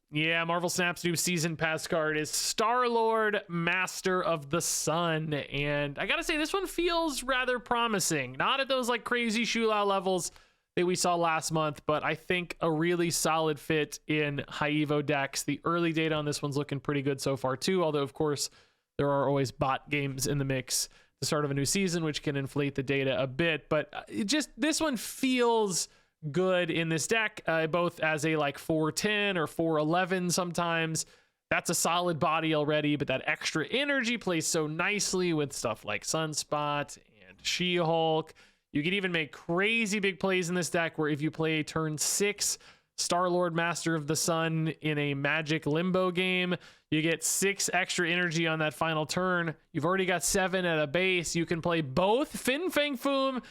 Yeah, Marvel Snap's new season pass card is Star-Lord, Master of the Sun. And I gotta say, this one feels rather promising. Not at those like crazy Shulao levels that we saw last month, but I think a really solid fit in High Evo decks. The early data on this one's looking pretty good so far too, although of course there are always bot games in the mix the start of a new season, which can inflate the data a bit. But this one feels good in this deck, both as a like 410 or 411 sometimes. That's a solid body already, but that extra energy plays so nicely with stuff like Sunspot and She-Hulk. You can even make crazy big plays in this deck where if you play turn 6 Star-Lord Master of the Sun in a Magic Limbo game, you get 6 extra energy on that final turn. You've already got 7 at a base. You can play both Fin Fang Foom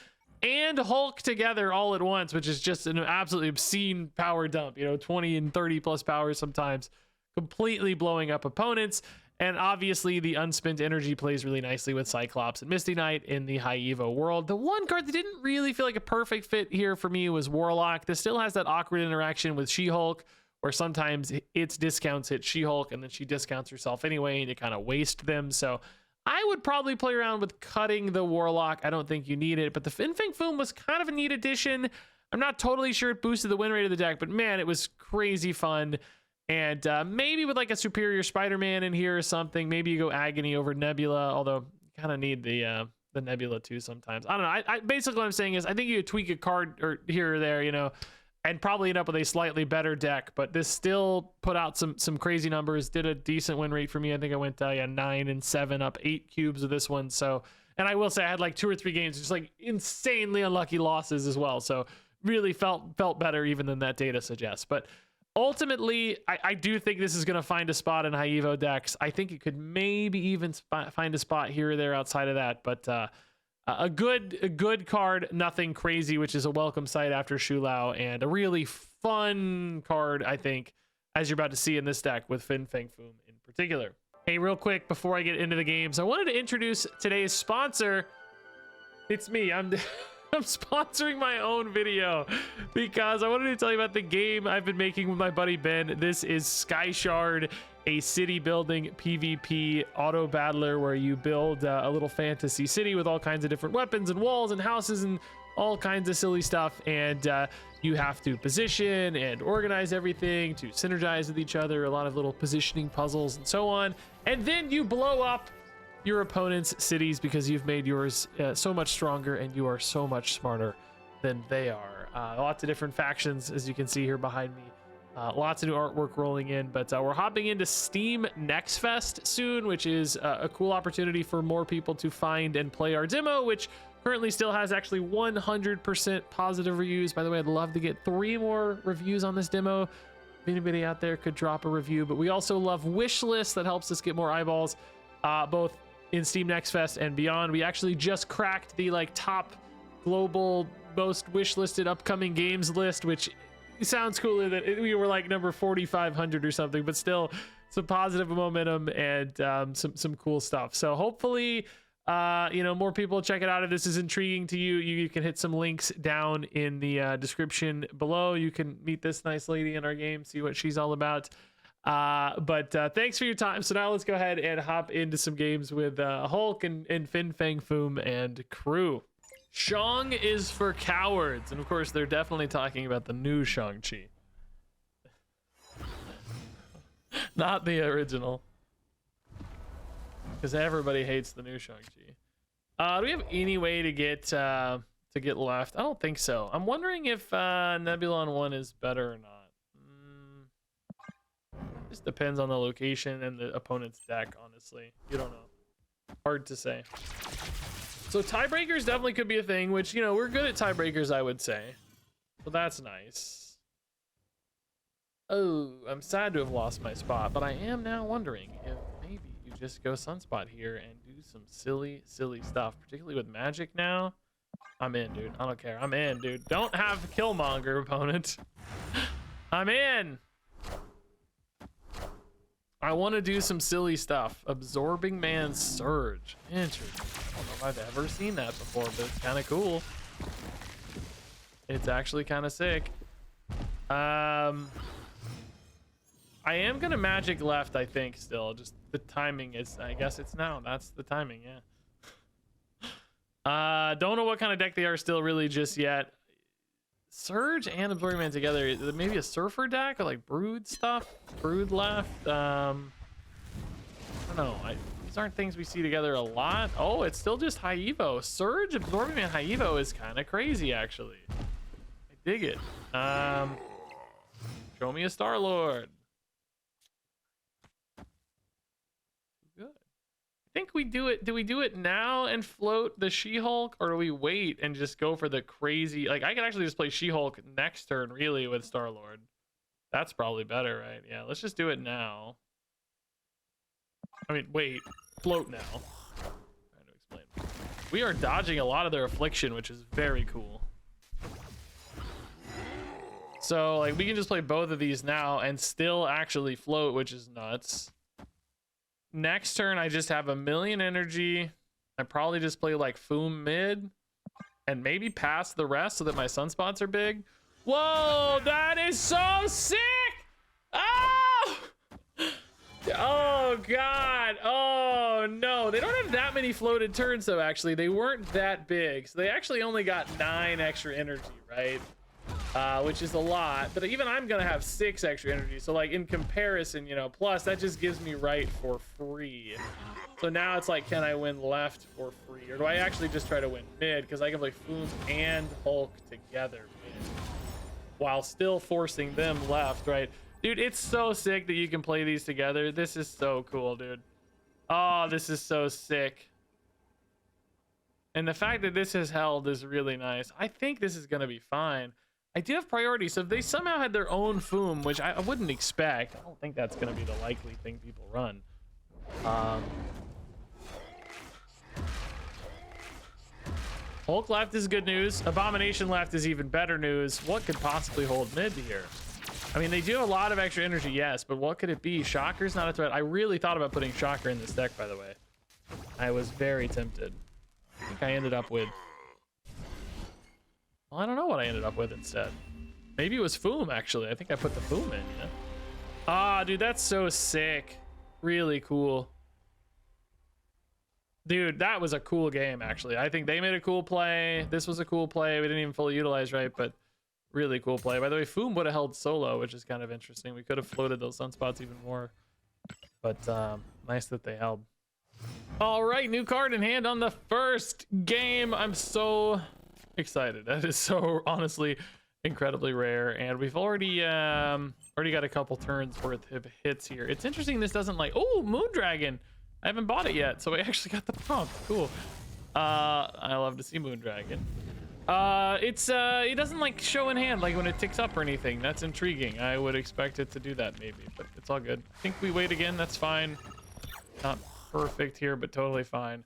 and Hulk together all at once, which is just an absolutely obscene power dump, 20 and 30 plus powers sometimes, completely blowing up opponents. And obviously the unspent energy plays really nicely with Cyclops and Misty Knight in the High Evo world. The one card that didn't really feel like a perfect fit here for me was Warlock. This still has that awkward interaction with She-Hulk, where sometimes its discounts hit She-Hulk and then she discounts herself anyway and you kind of waste them. So I would probably play around with cutting the Warlock. I don't think you need it, but the Fin Fang Foom was kind of a neat addition. I'm not totally sure it boosted the win rate of the deck, but man, it was crazy fun. And maybe with like a superior Spider-Man in here or something, maybe you go Agony over Nebula, although you kind of need the Nebula too sometimes. I don't know. I basically what I'm saying is I think you could tweak a card or here or there, and probably end up with a slightly better deck, but this still put out some crazy numbers, did a decent win rate for me. I think I went 9 and 7 up 8 cubes with this one. So, and I will say I had like 2 or 3 games just like insanely unlucky losses as well. So really felt better even than that data suggests. But ultimately, I do think this is going to find a spot in High Evo decks. I think it could maybe even find a spot here or there outside of that, but a good card, nothing crazy, which is a welcome sight after Shulao, and a really fun card, I think, as you're about to see in this deck with Fin Fang Foom in particular. Hey, real quick, before I get into the games, I wanted to introduce today's sponsor. It's me. I'm sponsoring my own video because I wanted to tell you about the game I've been making with my buddy Ben. This is Sky Shard, a city building PvP auto battler where you build a little fantasy city with all kinds of different weapons and walls and houses and all kinds of silly stuff. And you have to position and organize everything to synergize with each other, a lot of little positioning puzzles and so on. And then you blow up your opponent's cities because you've made yours so much stronger and you are so much smarter than they are. Lots of different factions, as you can see here behind me. Lots of new artwork rolling in, but we're hopping into Steam Next Fest soon, which is a cool opportunity for more people to find and play our demo, which currently still has actually 100% positive reviews. By the way, I'd love to get 3 more reviews on this demo. If anybody out there could drop a review, but we also love wish lists that helps us get more eyeballs, both in Steam Next Fest and beyond. We actually just cracked the top global most wish listed upcoming games list, which sounds cooler that we were like number 4,500 or something, but still some positive momentum and some cool stuff. So hopefully more people check it out. If this is intriguing to you, you can hit some links down in the description below. You can meet this nice lady in our game, see what she's all about. But thanks for your time. So now let's go ahead and hop into some games with Hulk and Fin Fang Foom and crew. Shang is for cowards, and of course they're definitely talking about the new Shang-Chi. Not the original, because everybody hates the new Shang-Chi. Do we have any way to get left? I don't think so. I'm wondering if Nebula 1 is better or not. Just depends on the location and the opponent's deck, honestly. You don't know. Hard to say. So tiebreakers definitely could be a thing, which, we're good at tiebreakers, I would say. So that's nice. Oh, I'm sad to have lost my spot, but I am now wondering if maybe you just go Sunspot here and do some silly stuff, particularly with magic now. I'm in, dude. I don't care. I'm in, dude. Don't have Killmonger, opponent. I'm in. I want to do some silly stuff. Absorbing Man's Surge. Interesting. I don't know if I've ever seen that before, but it's kind of cool. It's actually kind of sick. I I am gonna magic left, I think. Still, just the timing is, I guess it's now. That's the timing, yeah. Don't know what kind of deck they are still really just yet. Surge and Absorbing Man together, maybe a Surfer deck or like Brood stuff. Brood left. I don't know. These aren't things we see together a lot. Oh, it's still just High Evo. Surge, Absorbing Man, High Evo is kind of crazy, actually. I dig it. Show me a Star Lord. Good. I think we do it. Do we do it now and float the She-Hulk, or do we wait and just go for the crazy? Like, I could actually just play She-Hulk next turn, really, with Star Lord. That's probably better, right? Yeah, let's just do it now. I mean, wait, float now. Trying to explain. We are dodging a lot of their affliction, which is very cool. So, like, we can just play both of these now and still actually float, which is nuts. Next turn, I just have 1,000,000 energy. I probably just play, like, Foom mid and maybe pass the rest so that my sunspots are big. Whoa, that is so sick! Oh! Oh, God. Oh, no. They don't have that many floated turns, though, actually. They weren't that big. So they actually only got 9 extra energy, right? Which is a lot, but even I'm gonna have 6 extra energy, so like in comparison, you know, plus that just gives me right for free. So now it's like, can I win left for free, or do I actually just try to win mid, because I can play Foom and Hulk together mid while still forcing them left, right? Dude, it's so sick that you can play these together. This is so cool, dude. Oh, this is so sick. And the fact that this has held is really nice. I think this is gonna be fine. I do have priority, so if they somehow had their own Foom, which I wouldn't expect, I don't think that's going to be the likely thing people run. Hulk left is good news. Abomination left is even better news. What could possibly hold mid here? I mean, they do have a lot of extra energy, yes, but what could it be? Shocker's not a threat. I really thought about putting Shocker in this deck, by the way. I was very tempted. I think I ended up with... Well, I don't know what I ended up with instead. Maybe it was Foom, actually. I think I put the Foom in, yeah. Ah, dude, that's so sick. Really cool. Dude, that was a cool game, actually. I think they made a cool play. This was a cool play. We didn't even fully utilize, right? But really cool play. By the way, Foom would have held solo, which is kind of interesting. We could have floated those sunspots even more. But nice that they held. All right, new card in hand on the first game. I'm so... excited. That is so honestly incredibly rare, and we've already got a couple turns worth of hits here. It's interesting this doesn't like, oh, Moondragon. I haven't bought it yet, so I actually got the prompt. Cool. I love to see Moondragon. It doesn't like show in hand like when it ticks up or anything. That's intriguing. I would expect it to do that maybe, but it's all good. I think we wait again. That's fine. Not perfect here, but totally fine.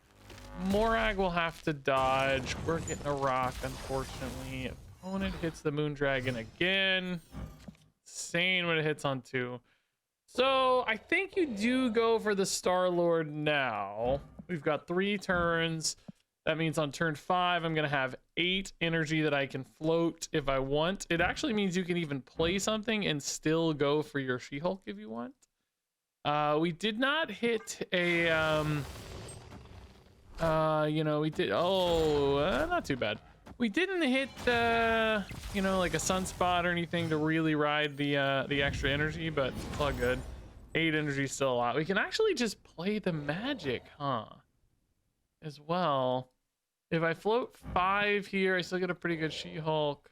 Morag will have to dodge. We're getting a rock, unfortunately. Opponent hits the Moondragon again. Insane when it hits on 2. So I think you do go for the Star-Lord now. We've got 3 turns. That means on turn 5, I'm going to have 8 energy that I can float if I want. It actually means you can even play something and still go for your She-Hulk if you want. We did not hit a... you know, we did, not too bad. We didn't hit, you know, like a sunspot or anything to really ride the extra energy, but it's all good. 8 energy is still a lot. We can actually just play the magic, huh? As well. If I float 5 here, I still get a pretty good She-Hulk.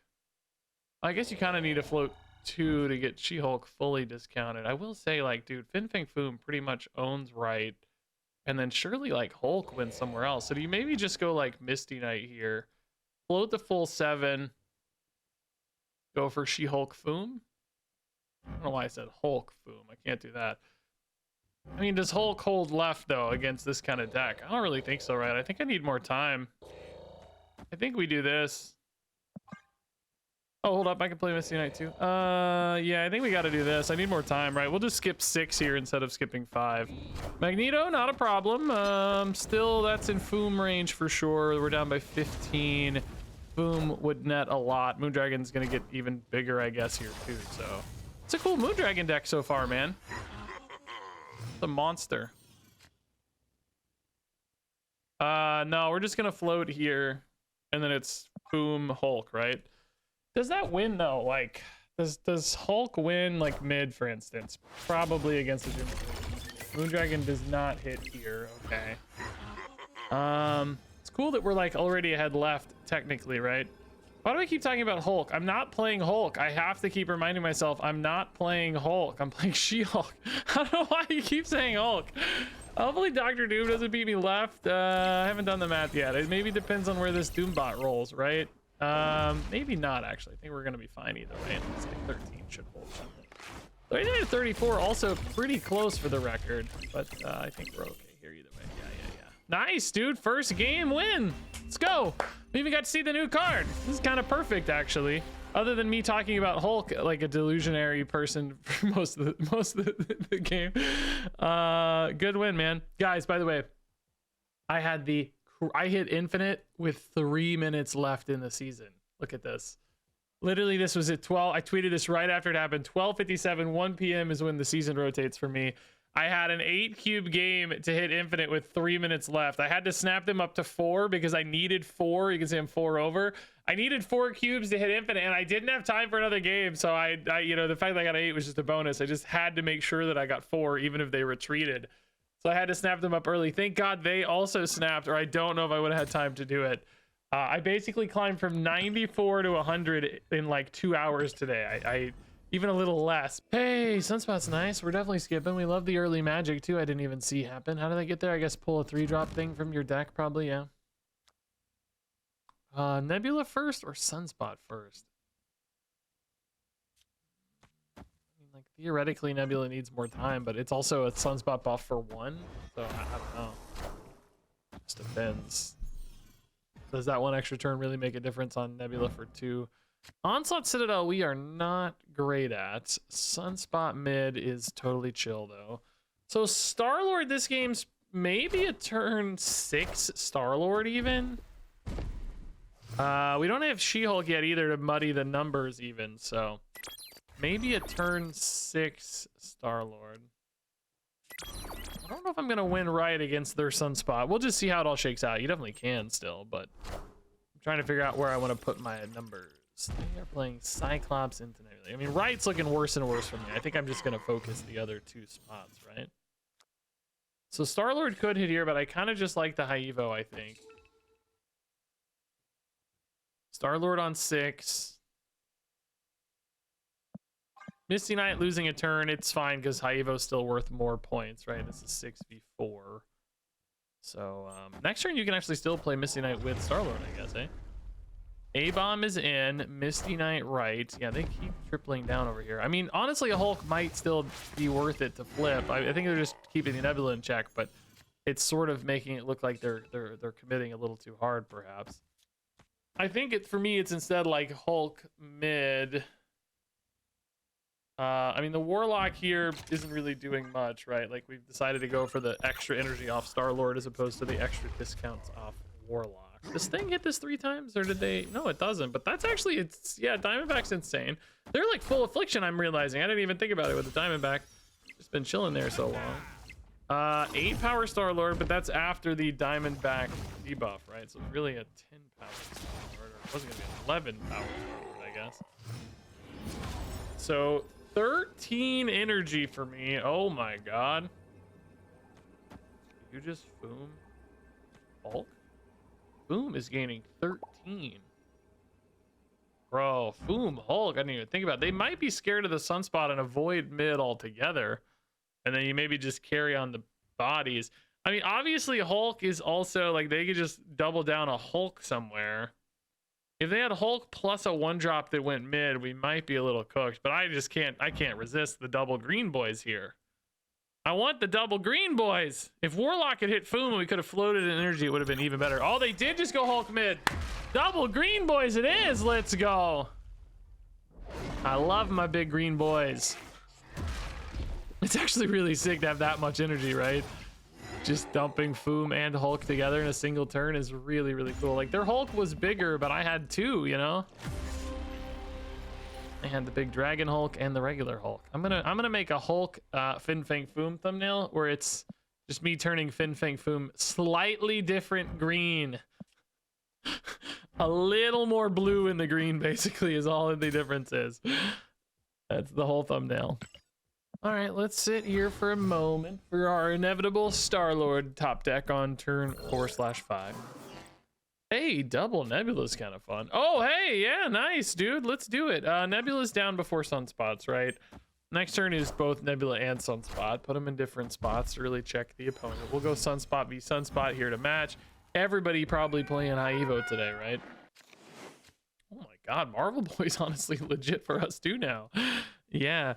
I guess you kind of need to float 2 to get She-Hulk fully discounted. I will say, like, dude, Fin Fang Foom pretty much owns right. And then surely like Hulk wins somewhere else. So do you maybe just go like Misty Knight here, float the full 7, go for She-Hulk Foom? I don't know why I said Hulk Foom. I can't do that. I mean, does Hulk hold left though against this kind of deck? I don't really think so, right? I think I need more time. I think we do this. Oh, hold up. I can play Misty Knight too. Yeah, I think we got to do this. I need more time, right? We'll just skip 6 here instead of skipping 5. Magneto, not a problem. Still, that's in Foom range for sure. We're down by 15. Foom would net a lot. Moondragon's going to get even bigger, I guess, here too. So It's a cool Moondragon deck so far, man. The monster. No, we're just gonna float here, and then it's boom Hulk, right? Does that win though? Like, does Hulk win like mid, for instance? Probably against the Moondragon does not hit here. Okay. It's cool that we're like already ahead left technically, right? Why do I keep talking about Hulk? I'm not playing Hulk. I have to keep reminding myself I'm not playing Hulk. I'm playing She-Hulk. I don't know why you keep saying Hulk. Hopefully Dr. Doom doesn't beat me left. I haven't done the math yet. It maybe depends on where this Doombot rolls, right? Maybe not, actually. I think we're going to be fine either way. It's like 13 should hold something. 39 to 34, also pretty close for the record. But I think we're okay here either way. Yeah. Nice, dude. First game win. Let's go. We even got to see the new card. This is kind of perfect, actually. Other than me talking about Hulk like a delusionary person for most of the game. Good win, man. Guys, by the way, I hit infinite with 3 minutes left in the season. Look at this. Literally, this was at 12. I tweeted this right after it happened. 12:57, 1 p.m. is when the season rotates for me. I had an 8-cube game to hit infinite with 3 minutes left. I had to snap them up to 4 because I needed 4. You can see I'm 4 over. I needed 4 cubes to hit infinite, and I didn't have time for another game. So I you know, the fact that I got 8 was just a bonus. I just had to make sure that I got 4, even if they retreated. So I had to snap them up early. Thank God they also snapped, or I don't know if I would have had time to do it. I basically climbed from 94 to 100 in like 2 hours today. I even a little less. Hey, Sunspot's nice. We're definitely skipping. We love the early magic too. I didn't even see happen. How did I get there? I guess pull a 3-drop thing from your deck, probably. Yeah. Nebula first or Sunspot first? I mean, like theoretically, Nebula needs more time, but it's also a Sunspot buff for 1, so I don't know. Just depends. Does that 1 extra turn really make a difference on Nebula for 2? Onslaught Citadel we are not great at. Sunspot mid is totally chill though. So Star-Lord, this game's maybe a turn 6 Star-Lord even. We don't have She-Hulk yet either to muddy the numbers even, so maybe a turn 6 Star-Lord. I don't know if I'm gonna win right against their Sunspot. We'll just see how it all shakes out. You definitely can still, but I'm trying to figure out where I want to put my numbers. They are playing Cyclops into Nebula. I mean, right's looking worse and worse for me. I think I'm just gonna focus the other 2 spots, right? So Star-Lord could hit here, but I kind of just like the High Evo, I think. Star-Lord on 6. Misty Knight losing a turn, it's fine because High Evo's still worth more points, right? This is 6v4. So next turn you can actually still play Misty Knight with Star-Lord, I guess, eh? A-Bomb is in, Misty Knight right. Yeah, they keep tripling down over here. I mean, honestly, a Hulk might still be worth it to flip. I think they're just keeping the Nebula in check, but it's sort of making it look like they're committing a little too hard, perhaps. I think for me, it's instead like Hulk mid. I mean, the Warlock here isn't really doing much, right? Like, we've decided to go for the extra energy off Star-Lord as opposed to the extra discounts off Warlock. This thing hit this 3 times, or did they? No, it doesn't. But that's actually, it's, yeah, Diamondback's insane. They're like full affliction, I'm realizing. I didn't even think about it with the Diamondback. Just been chilling there so long. 8 power Star-Lord, but that's after the Diamondback debuff, right? So it's really a 10 power Star-Lord, or it wasn't gonna be 11 power Star-Lord, I guess. So 13 energy for me. Oh my god. You just boom Hulk? Boom is gaining 13. Bro, Boom Hulk, I didn't even think about it. They might be scared of the Sunspot and avoid mid altogether. And then you maybe just carry on the bodies. I mean, obviously Hulk is also like, they could just double down a Hulk somewhere. If they had Hulk plus a 1-drop that went mid, we might be a little cooked. But I can't resist the double green boys here. I want the double green boys. If Warlock had hit Foom and we could have floated in energy, it would have been even better. Oh, they did just go Hulk mid. Double green boys it is. Let's go. I love my big green boys. It's actually really sick to have that much energy, right? Just dumping Foom and Hulk together in a single turn is really, really cool. Like, their Hulk was bigger, but I had 2, you know? and the big dragon Hulk and the regular Hulk. I'm gonna make a Hulk Fin Fang Foom thumbnail where it's just me turning Fin Fang Foom slightly different green. A little more blue in the green basically is all the difference is. That's the whole thumbnail. All right, let's sit here for a moment for our inevitable Star-Lord top deck on turn 4/5. Hey, double Nebula's kind of fun. Oh, hey, yeah, nice, dude. Let's do it. Nebula's down before Sunspots, right? Next turn is both Nebula and Sunspot. Put them in different spots to really check the opponent. We'll go Sunspot v Sunspot here to match. Everybody probably playing High Evo today, right? Oh my God, Marvel Boy's honestly legit for us too now. Yeah.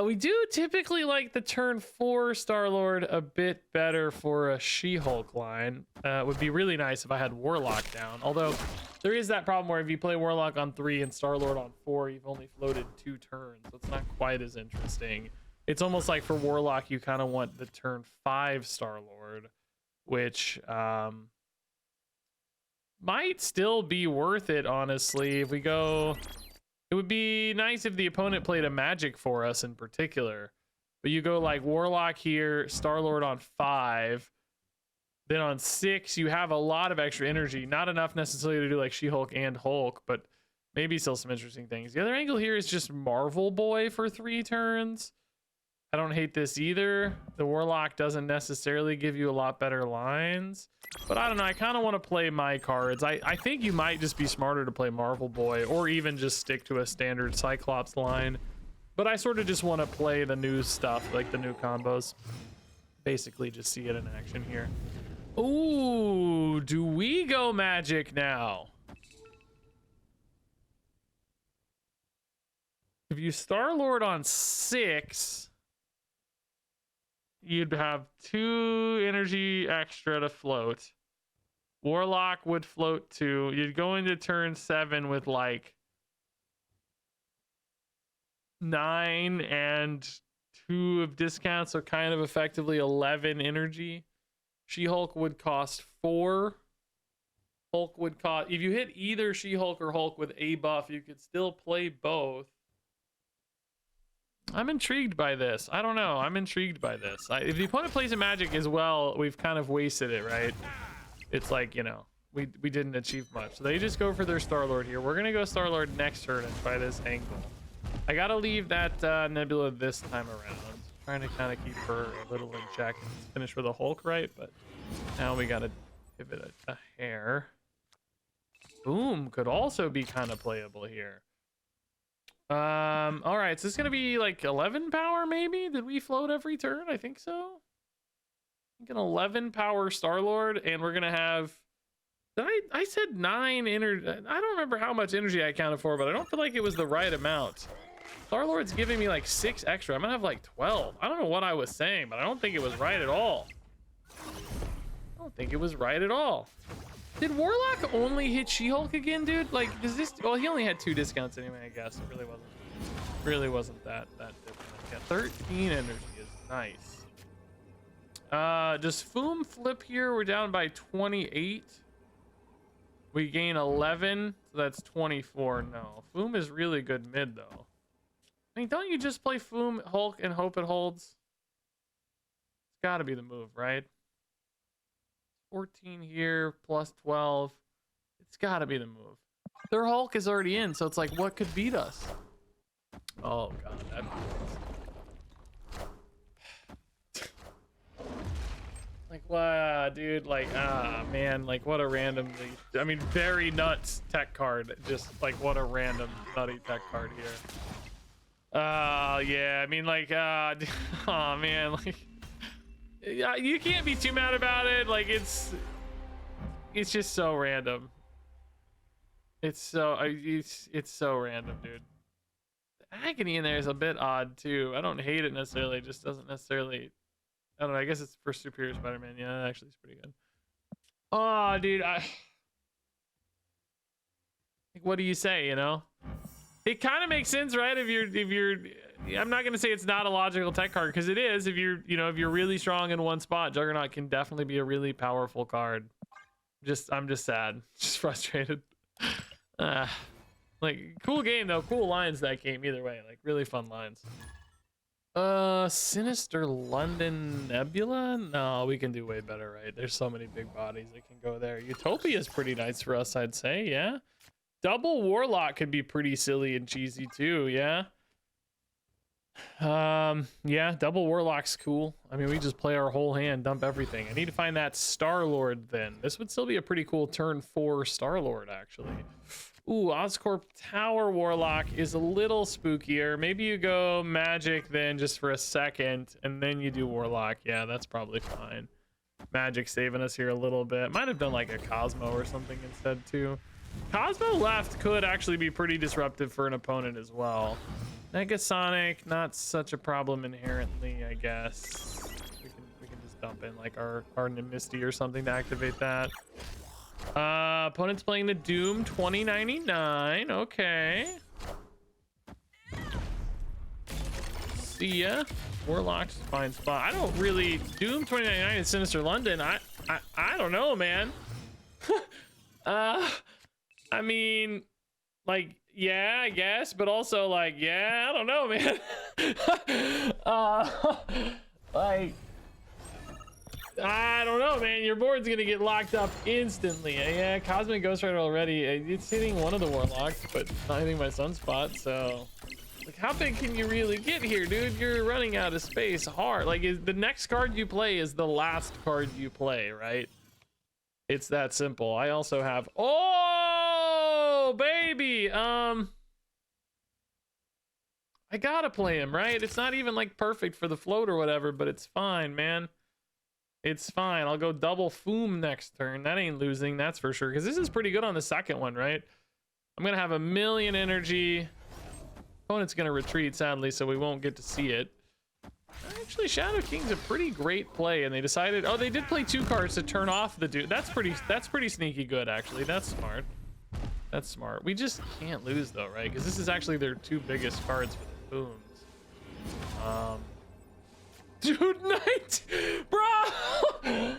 We do typically like the turn 4 Star-Lord a bit better for a She-Hulk line. Would be really nice if I had Warlock down. Although there is that problem where if you play Warlock on 3 and Star-Lord on 4, you've only floated 2 turns. So it's not quite as interesting. It's almost like for Warlock, you kind of want the turn 5 Star-Lord, which might still be worth it, honestly. If we go... It would be nice if the opponent played a magic for us in particular. But you go like Warlock here, Star-Lord on 5. Then on 6, you have a lot of extra energy. Not enough necessarily to do like She-Hulk and Hulk, but maybe still some interesting things. The other angle here is just Marvel Boy for 3 turns. I don't hate this either. The Warlock doesn't necessarily give you a lot better lines. But I don't know, I kind of want to play my cards. I think you might just be smarter to play Marvel Boy or even just stick to a standard Cyclops line. But I sort of just want to play the new stuff, like the new combos. Basically just see it in action here. Ooh, do we go magic now? If you Star-Lord on 6... you'd have 2 energy extra to float. Warlock would float 2. You'd go into turn 7 with like 9 and 2 of discount, so kind of effectively 11 energy. She-Hulk would cost 4. Hulk would cost... if you hit either She-Hulk or Hulk with a buff, you could still play both. I'm intrigued by this. I don't know. I'm intrigued by this. If the opponent plays a magic as well, we've kind of wasted it, right? It's like, you know, we didn't achieve much. So they just go for their Star-Lord here. We're going to go Star-Lord next turn and try this angle. I got to leave that Nebula this time around. Trying to kind of keep her a little in check. Finish with a Hulk, right? But now we got to give it a hair. Boom could also be kind of playable here. All right, so it's gonna be like 11 power, maybe. Did we float every turn? I think so. I think an 11 power Star-Lord, and we're gonna have... I said 9 energy. I don't remember how much energy I counted for, but I don't feel like it was the right amount. Star-Lord's giving me like 6 extra. I'm gonna have like 12. I don't know what I was saying, but I don't think it was right at all. I don't think it was right at all. Did Warlock only hit She-Hulk again, dude? Like, does this... well, he only had 2 discounts anyway, I guess. It really wasn't that different. Yeah, 13 energy is nice. Does Foom flip here? We're down by 28. We gain 11, so that's 24. No, Foom is really good mid, though. I mean, don't you just play Foom, Hulk, and hope it holds? It's got to be the move, right? 14 here plus 12. It's got to be the move. Their Hulk is already in, so it's like, what could beat us? Oh god, that like, wow, dude, like, man, like, what a randomly, I mean, very nuts tech card. Just like, what a random nutty tech card here. Yeah, I mean, like, oh man, like, yeah, you can't be too mad about it. Like, it's just so random. It's so random, dude. The agony in there is a bit odd too. I don't hate it necessarily. It just doesn't necessarily. I don't know. I guess it's for Superior Spider-Man. Yeah, that actually is pretty good. Oh, dude, like, what do you say? You know, it kind of makes sense, right? If you're. I'm not gonna say it's not a logical tech card, because it is. If you're really strong in one spot, Juggernaut can definitely be a really powerful card. I'm just sad, just frustrated. Like, cool game though, cool lines that game either way, like really fun lines. Sinister London Nebula? No, we can do way better, right? There's so many big bodies that can go there. Utopia is pretty nice for us, I'd say, yeah. Double Warlock could be pretty silly and cheesy too, yeah. Yeah, double Warlock's cool. I mean, we just play our whole hand, dump everything. I need to find that Star-Lord then. This would still be a pretty cool turn 4 Star-Lord, actually. Ooh, Oscorp Tower Warlock is a little spookier. Maybe you go Magic then just for a second, and then you do Warlock. Yeah, that's probably fine. Magic saving us here a little bit. Might have done like a Cosmo or something instead too. Cosmo left could actually be pretty disruptive for an opponent as well. Negasonic, not such a problem inherently, I guess. We can just dump in like our Misty or something to activate that. Opponent's playing the Doom 2099. Okay. See ya. Warlock's a fine spot. I don't really Doom 2099 in Sinister London. I don't know, man. I mean, like, yeah, I guess, but also like, yeah, I don't know, man. Like, I don't know, man. Your board's gonna get locked up instantly. Yeah, Cosmic Ghost Rider already. It's hitting one of the Warlocks, but not hitting my Sunspot. So, like, how big can you really get here, dude? You're running out of space hard. Like, the next card you play is the last card you play, right? It's that simple. I also have. Oh, baby. I gotta play him, right? It's not even like perfect for the float or whatever, but it's fine, man. It's fine. I'll go double Foom next turn. That ain't losing, that's for sure. Because this is pretty good on the second one, right? I'm going to have 1,000,000 energy. Opponent's going to retreat, sadly, so we won't get to see it. Actually, Shadow King's a pretty great play, and they decided... Oh, they did play 2 cards to turn off the dude. That's pretty sneaky good, actually. That's smart. That's smart. We just can't lose, though, right? Because this is actually their 2 biggest cards for the Booms. Dude, bro, 19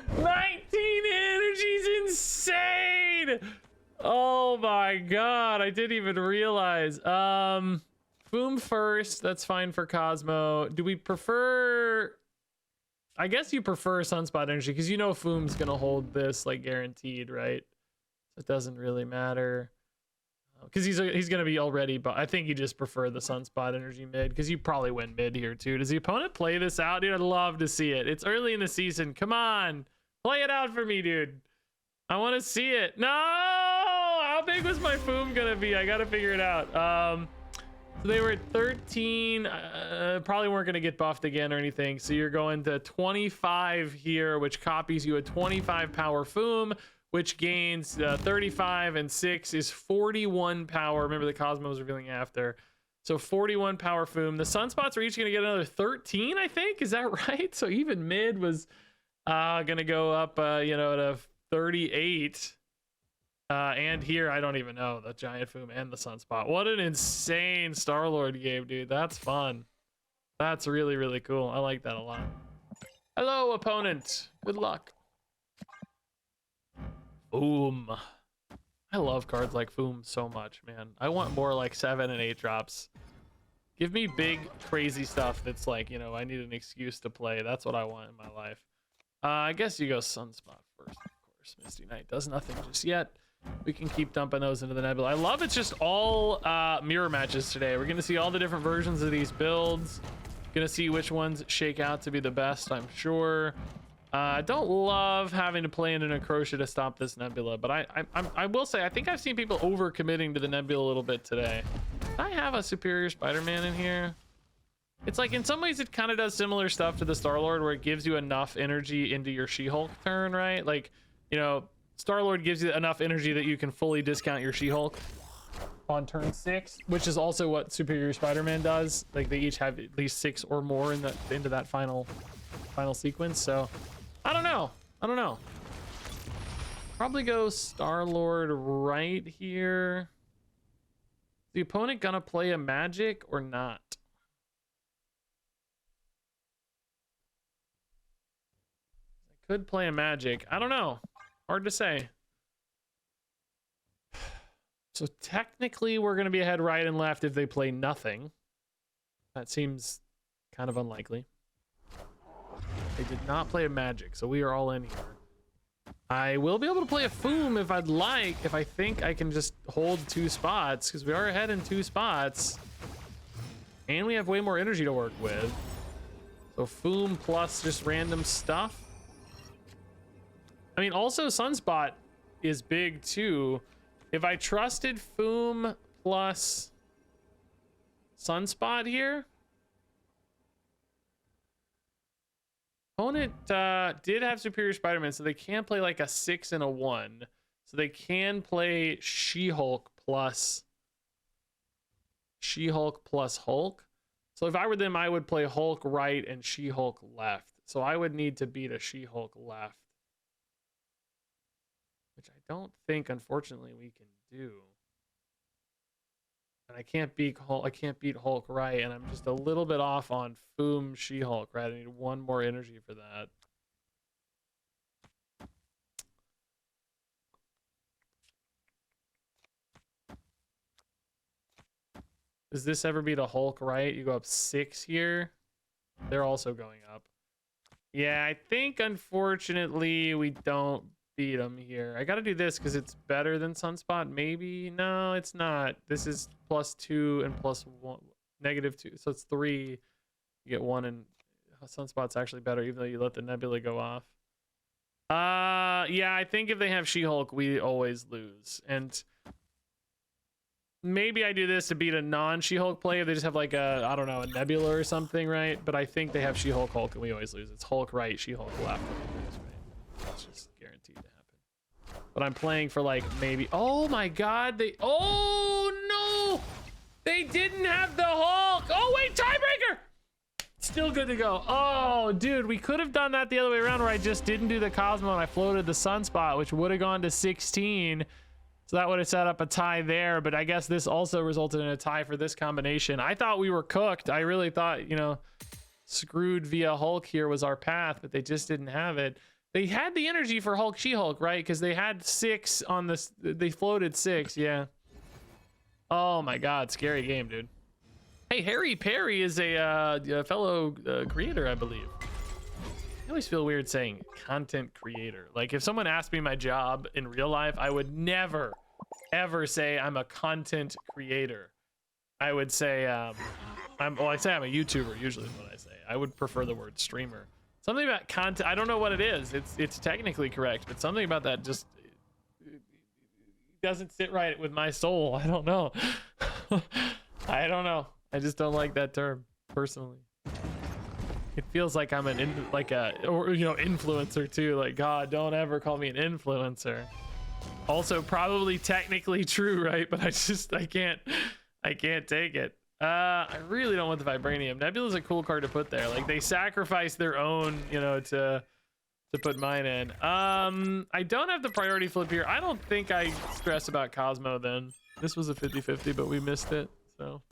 energy's insane. Oh my god, I didn't even realize. Boom first, that's fine for Cosmo. Do we prefer? I guess you prefer Sunspot energy because you know Foom's gonna hold this like guaranteed, right? So it doesn't really matter. Because he's gonna be already, but I think you just prefer the Sunspot energy mid because you probably win mid here too. Does the opponent play this out, dude? I'd love to see it. It's early in the season. Come on, play it out for me, dude. I want to see it. No, how big was my Foom gonna be? I gotta figure it out. So they were at 13. Probably weren't gonna get buffed again or anything. So you're going to 25 here, which copies you a 25 power Foom, which gains 35, and 6 is 41 power. Remember, the Cosmo was revealing after. So 41 power Foom. The Sunspots are each going to get another 13, I think. Is that right? So even mid was going to go up, you know, to 38. And here, I don't even know, the Giant Foom and the Sunspot. What an insane Star-Lord game, dude. That's fun. That's really, really cool. I like that a lot. Hello, opponent. Good luck. Foom. I love cards like Foom so much, man. I want more like 7 and 8 drops. Give me big, crazy stuff that's like, you know, I need an excuse to play. That's what I want in my life. I guess you go Sunspot first, of course. Misty Knight does nothing just yet. We can keep dumping those into the Nebula. I love it's just all mirror matches today. We're going to see all the different versions of these builds. Going to see which ones shake out to be the best, I'm sure. I don't love having to play into Necrotia to stop this Nebula, but I will say I think I've seen people overcommitting to the Nebula a little bit today. I have a Superior Spider-Man in here. It's like in some ways it kind of does similar stuff to the Star-Lord where it gives you enough energy into your She-Hulk turn, right? Like, you know, Star-Lord gives you enough energy that you can fully discount your She-Hulk on turn 6, which is also what Superior Spider-Man does. Like they each have at least 6 or more in into that final sequence. So I don't know. Probably go Star-Lord right here. The opponent gonna play a Magic or not? I could play a Magic. I don't know. Hard to say. So technically we're going to be ahead right and left if they play nothing. That seems kind of unlikely. They did not play a magic, so we are all in here. I will be able to play a Foom if I'd like, if I think I can just hold 2 spots, because we are ahead in 2 spots. And we have way more energy to work with. So Foom plus just random stuff. I mean, also Sunspot is big too. If I trusted Foom plus Sunspot here, opponent did have Superior Spider-Man, so they can play like a 6 and a 1. So they can play She-Hulk plus Hulk. So if I were them, I would play Hulk right and She-Hulk left. So I would need to beat a She-Hulk left, which I don't think, unfortunately, we can do. And I can't beat Hulk right, and I'm just a little bit off on Foom She-Hulk, right? I need 1 more energy for that. Does this ever beat a Hulk right? You go up 6 here. They're also going up. Yeah, I think, unfortunately, we don't beat them here. I gotta do this because it's better than Sunspot. Maybe. No, it's not. This is +2 and +1, -2, so it's 3. You get 1, and Sunspot's actually better, even though you let the nebula go off. Yeah, I think if they have She-Hulk, we always lose. And maybe I do this to beat a non-She-Hulk play if they just have like a, I don't know, a nebula or something, right? But I think they have She-Hulk, Hulk, and we always lose. It's Hulk right, She-Hulk left. That's just guaranteed to happen. But I'm playing for like maybe, oh my god, oh no, they didn't have the Hulk. Oh wait, tiebreaker. Still good to go. Oh dude, we could have done that the other way around, where I just didn't do the Cosmo and I floated the Sunspot, which would have gone to 16. So that would have set up a tie there, but I guess this also resulted in a tie for this combination. I thought we were cooked. I really thought, you know, screwed via Hulk here was our path, but they just didn't have it. They had the energy for Hulk She-Hulk, right? Because they had 6 on this. They floated 6, yeah. Oh my god, scary game, dude. Hey, Harry Perry is a fellow creator, I believe. I always feel weird saying content creator. Like if someone asked me my job in real life, I would never, ever say I'm a content creator. I would say, I say I'm a YouTuber, usually is what I say. I would prefer the word streamer. Something about content, I don't know what it is. It's technically correct, but something about that just doesn't sit right with my soul. I don't know. I don't know. I just don't like that term personally. It feels like I'm influencer too. Like, God, don't ever call me an influencer. Also, probably technically true, right? But I can't take it. I really don't want the Vibranium. Nebula's a cool card to put there. Like, they sacrifice their own, you know, to put mine in. I don't have the priority flip here. I don't think I stress about Cosmo then. This was a 50-50, but we missed it, so.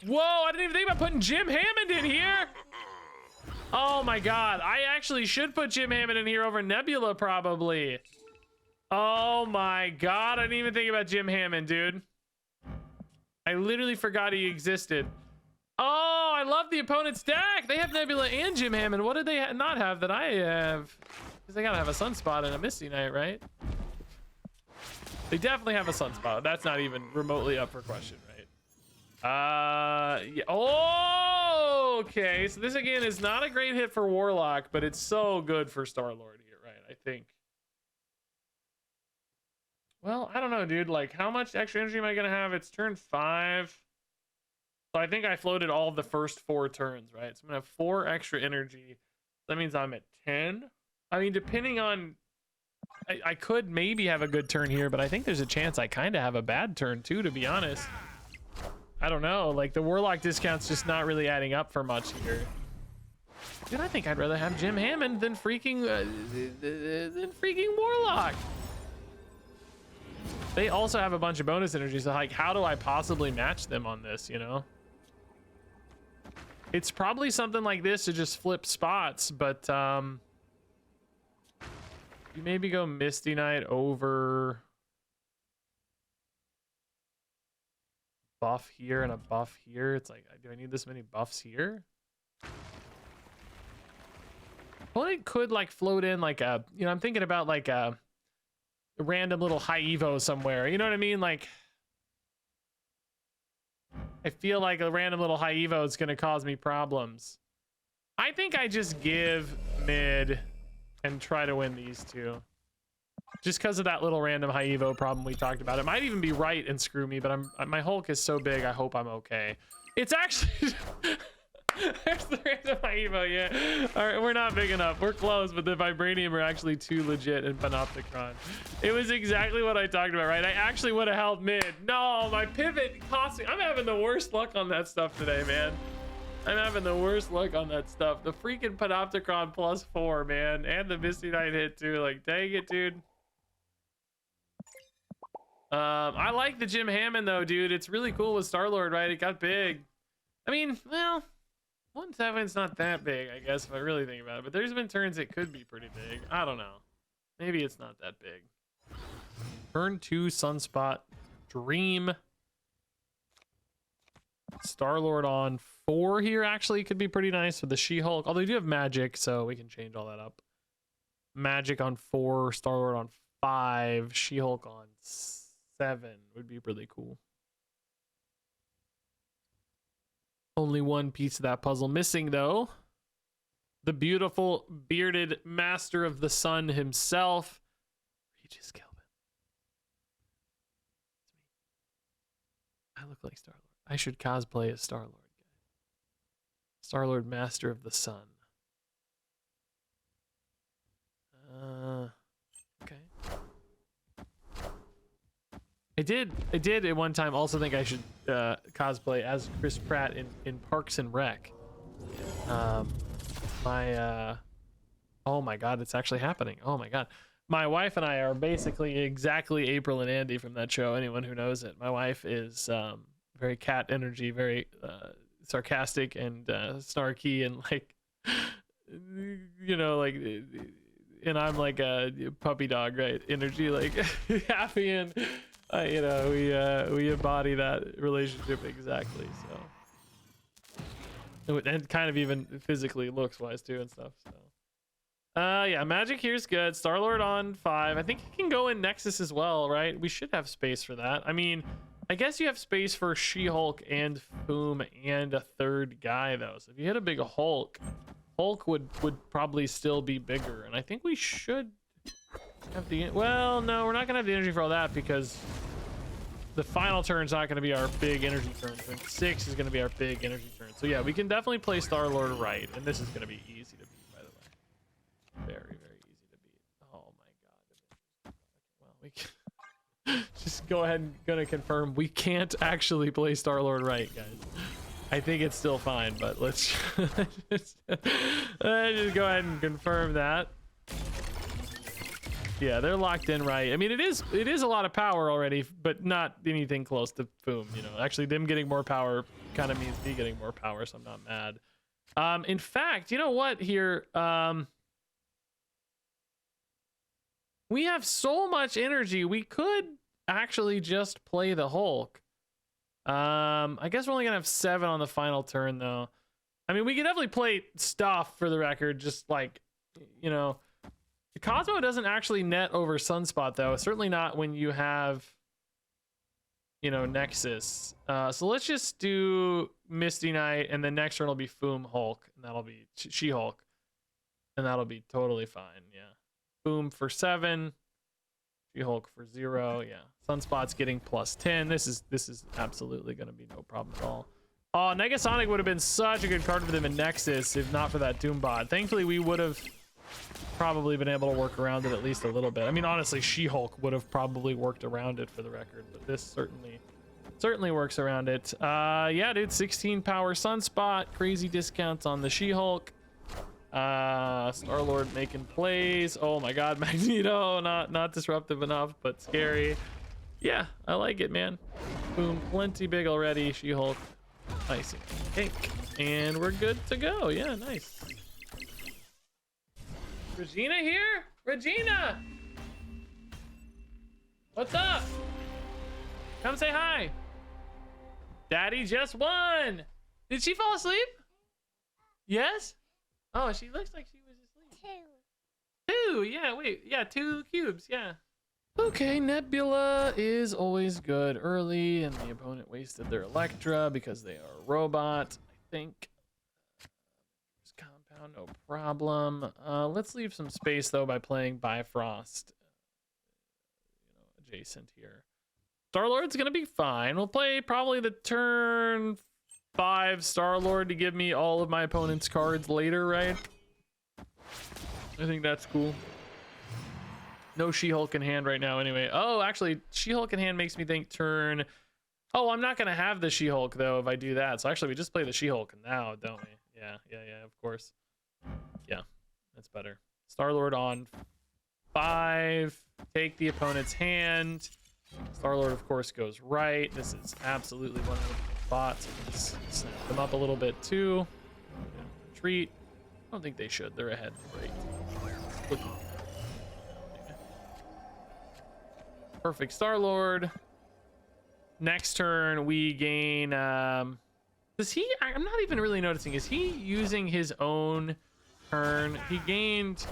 Whoa, I didn't even think about putting Jim Hammond in here. Oh my god, I actually should put Jim Hammond in here over Nebula probably. Oh my god, I didn't even think about Jim Hammond, dude. I literally forgot he existed. Oh, I love the opponent's deck. They have Nebula and Jim Hammond. What did they not have that I have? Because they gotta have a Sunspot and a Misty Knight, right? They definitely have a Sunspot. That's not even remotely up for question, right? Yeah. Oh, okay. So this again is not a great hit for Warlock, but it's so good for Star-Lord here, right? I think. Well, I don't know, dude. Like, how much extra energy am I gonna have? It's turn 5. So I think I floated all of the first 4 turns, right? So I'm gonna have 4 extra energy. That means I'm at 10. I mean, depending on, I could maybe have a good turn here, but I think there's a chance I kind of have a bad turn too, to be honest. I don't know, like the Warlock discount's just not really adding up for much here. Dude, I think I'd rather have Jim Hammond than freaking Warlock. They also have a bunch of bonus energies, so like, how do I possibly match them on this, you know? It's probably something like this to just flip spots, but you maybe go Misty Knight over buff here and a buff here. It's like, do I need this many buffs here? Opponent could like float in like a, you know, I'm thinking about like a random little high evo somewhere. You know what I mean? Like, I feel like a random little high evo is going to cause me problems. I think I just give mid and try to win these two. Just because of that little random high evo problem we talked about. It might even be right and screw me, but my Hulk is so big, I hope I'm okay. It's actually... There's the random high evo, yeah. All right, we're not big enough. We're close, but the Vibranium are actually too legit in Panopticon. It was exactly what I talked about, right? I actually would have held mid. No, my pivot cost me. I'm having the worst luck on that stuff today, man. I'm having the worst luck on that stuff. The freaking Panopticon +4, man. And the Misty Knight hit, too. Like, dang it, dude. I like the Jim Hammond, though, dude. It's really cool with Star-Lord, right? It got big. I mean, well... 1-7's not that big, I guess, if I really think about it. But there's been turns it could be pretty big. I don't know. Maybe it's not that big. Turn 2, Sunspot, Dream. Star-Lord on 4 here actually could be pretty nice with the She-Hulk. Although you do have Magic, so we can change all that up. Magic on 4, Star-Lord on 5, She-Hulk on 7 would be really cool. Only one piece of that puzzle missing, though. The beautiful bearded master of the sun himself, Regis Kelvin. It's me. I look like Star-Lord. I should cosplay as Star-Lord. Star-Lord, master of the sun. Okay. I did at one time also think I should cosplay as Chris Pratt in Parks and Rec. Oh my god, it's actually happening. Oh my god. My wife and I are basically exactly April and Andy from that show, anyone who knows it. My wife is very cat energy, very sarcastic and snarky and like, you know, like, and I'm like a puppy dog, right? Energy, like happy and... you know, we embody that relationship exactly, so. And kind of even physically looks wise too and stuff, so. Yeah, Magic here's good. Star-Lord on 5. I think he can go in Nexus as well, right? We should have space for that. I mean, I guess you have space for She-Hulk and Foom and a third guy, though. So if you hit a big Hulk would probably still be bigger. And I think we should have the... Well, no, we're not going to have the energy for all that because the final turn's not going to be our big energy turn. Turn 6 is going to be our big energy turn. So yeah, we can definitely play Star-Lord right. And this is going to be easy to beat, by the way. Very, very easy to beat. Oh my god. Well, we can... Just go ahead and gonna confirm we can't actually play Star-Lord right, guys. I think it's still fine, but let's just go ahead and confirm that. Yeah, they're locked in right. I mean, it is a lot of power already, but not anything close to Boom, you know. Actually, them getting more power kind of means me getting more power, so I'm not mad. In fact, you know what here? We have so much energy, we could actually just play the Hulk. I guess we're only gonna have 7 on the final turn, though. I mean, we can definitely play stuff for the record, just like, you know. Cosmo doesn't actually net over Sunspot, though. Certainly not when you have, you know, Nexus. So let's just do Misty Knight, and the next turn will be Foom Hulk, and that'll be She-Hulk, and that'll be totally fine. Yeah, Foom for 7, She-Hulk for 0. Yeah, Sunspot's getting +10. This is absolutely going to be no problem at all. Oh, Negasonic would have been such a good card for them in Nexus if not for that Doombot. Thankfully, we would have probably been able to work around it at least a little bit. I mean, honestly, She-Hulk would have probably worked around it for the record, but this certainly works around it. Yeah, dude, 16 power Sunspot, crazy discounts on the She-Hulk. Star-Lord making plays. Oh my god, Magneto, not disruptive enough, but scary. Yeah, I like it, man. Boom, plenty big already. She-Hulk, nice and cake, and we're good to go. Yeah, nice. Regina here? Regina! What's up? Come say hi. Daddy just won. Did she fall asleep? Yes? Oh, she looks like she was asleep. Two. Yeah, wait. Yeah, 2 cubes. Yeah. Okay, Nebula is always good early, and the opponent wasted their Electra because they are a robot, I think. Compound, no problem. Let's leave some space, though, by playing Bifrost, adjacent here. Star-Lord's gonna be fine. We'll play probably the turn 5 Star-Lord to give me all of my opponent's cards later, right? I think that's cool. No She-Hulk in hand right now anyway. Oh, actually, She-Hulk in hand makes me think turn... Oh, I'm not going to have the She-Hulk, though, if I do that. So actually, we just play the She-Hulk now, don't we? Yeah, of course. Yeah, that's better. Star-Lord on 5. Take the opponent's hand. Star-Lord, of course, goes right. This is absolutely one of the bots. Just snap them up a little bit, too. Retreat. I don't think they should. They're ahead. Great. Looking. Perfect. Star-Lord. Next turn, we gain... does he... I'm not even really noticing. Is he using his own turn? He gained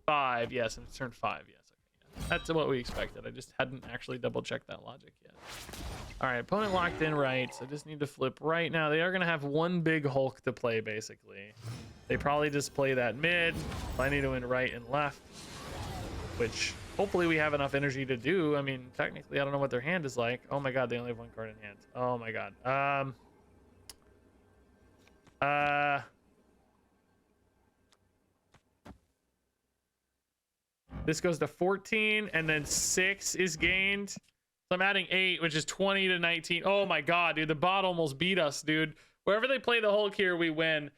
5. Yes, and it's turn 5. Yes. Okay. That's what we expected. I just hadn't actually double-checked that logic yet. All right, opponent locked in right, so I just need to flip right now. They are going to have one big Hulk to play, basically. They probably just play that mid. I need to win right and left, which hopefully we have enough energy to do. I mean, technically, I don't know what their hand is like. Oh my god, they only have 1 card in hand. Oh my god. This goes to 14, and then 6 is gained. So I'm adding 8, which is 20 to 19. Oh my god, dude, the bot almost beat us, dude. Wherever they play the Hulk here, we win.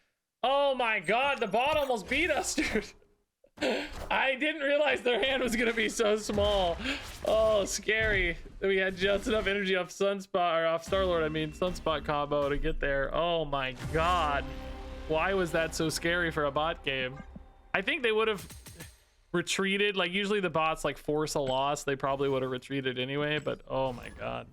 Oh my god, the bot almost beat us, dude. I didn't realize their hand was gonna be so small. Oh, scary. We had just enough energy off Sunspot, or off Star-Lord, I mean, Sunspot combo to get there. Oh my god. Why was that so scary for a bot game? I think they would have retreated. Like, usually the bots like force a loss. They probably would have retreated anyway, but oh my god.